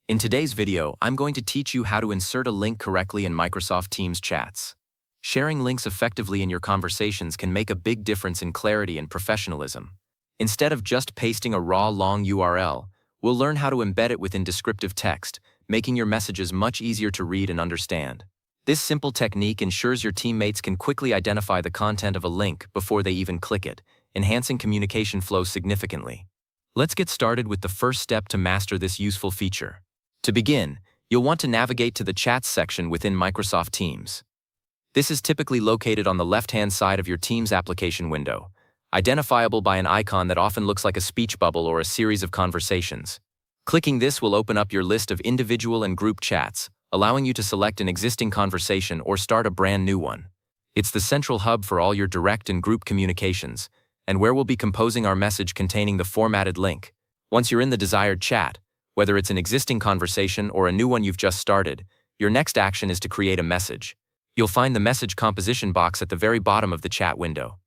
In today's video, I'm going to teach you how to insert a link correctly in Microsoft Teams chats. Sharing links effectively in your conversations can make a big difference in clarity and professionalism. Instead of just pasting a raw long URL, we'll learn how to embed it within descriptive text, making your messages much easier to read and understand. This simple technique ensures your teammates can quickly identify the content of a link before they even click it, enhancing communication flow significantly. Let's get started with the first step to master this useful feature. To begin, you'll want to navigate to the Chats section within Microsoft Teams. This is typically located on the left-hand side of your Teams application window, identifiable by an icon that often looks like a speech bubble or a series of conversations. Clicking this will open up your list of individual and group chats, allowing you to select an existing conversation or start a brand new one. It's the central hub for all your direct and group communications, and where we'll be composing our message containing the formatted link. Once you're in the desired chat, whether it's an existing conversation or a new one you've just started, your next action is to create a message. You'll find the message composition box at the very bottom of the chat window.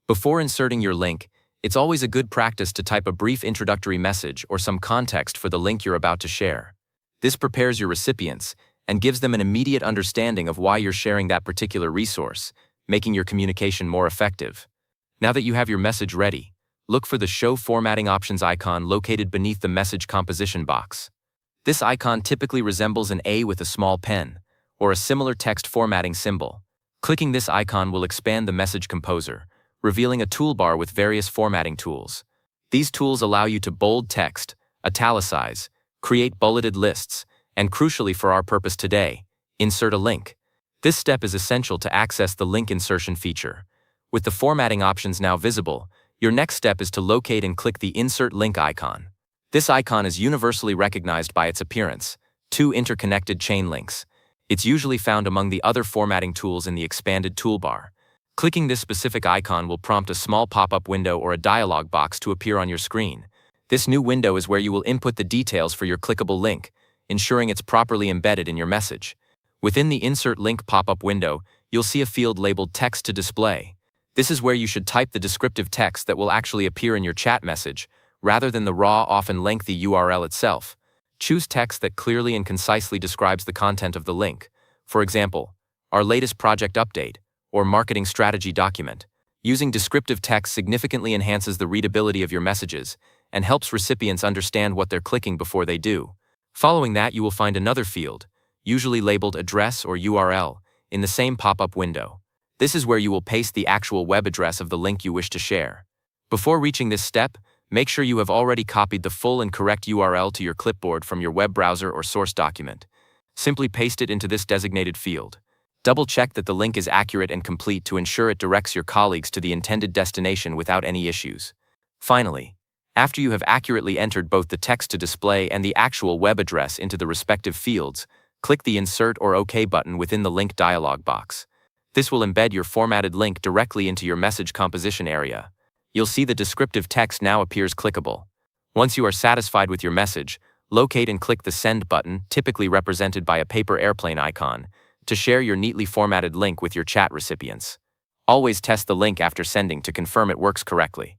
Before inserting your link, it's always a good practice to type a brief introductory message or some context for the link you're about to share. This prepares your recipients and gives them an immediate understanding of why you're sharing that particular resource, making your communication more effective. Now that you have your message ready, look for the Show Formatting Options icon located beneath the message composition box. This icon typically resembles an A with a small pen, or a similar text formatting symbol. Clicking this icon will expand the message composer, revealing a toolbar with various formatting tools. These tools allow you to bold text, italicize, create bulleted lists, and crucially for our purpose today, insert a link. This step is essential to access the link insertion feature. With the formatting options now visible, your next step is to locate and click the Insert Link icon. This icon is universally recognized by its appearance, two interconnected chain links. It's usually found among the other formatting tools in the expanded toolbar. Clicking this specific icon will prompt a small pop-up window or a dialog box to appear on your screen. This new window is where you will input the details for your clickable link, ensuring it's properly embedded in your message. Within the Insert Link pop-up window, you'll see a field labeled Text to Display. This is where you should type the descriptive text that will actually appear in your chat message, rather than the raw, often lengthy URL itself. Choose text that clearly and concisely describes the content of the link. For example, our latest project update, or marketing strategy document. Using descriptive text significantly enhances the readability of your messages and helps recipients understand what they're clicking before they do. Following that, you will find another field, usually labeled Address or URL, in the same pop-up window. This is where you will paste the actual web address of the link you wish to share. Before reaching this step, make sure you have already copied the full and correct URL to your clipboard from your web browser or source document. Simply paste it into this designated field. Double-check that the link is accurate and complete to ensure it directs your colleagues to the intended destination without any issues. Finally, after you have accurately entered both the text to display and the actual web address into the respective fields, click the Insert or OK button within the link dialog box. This will embed your formatted link directly into your message composition area. You'll see the descriptive text now appears clickable. Once you are satisfied with your message, locate and click the Send button, typically represented by a paper airplane icon, to share your neatly formatted link with your chat recipients. Always test the link after sending to confirm it works correctly.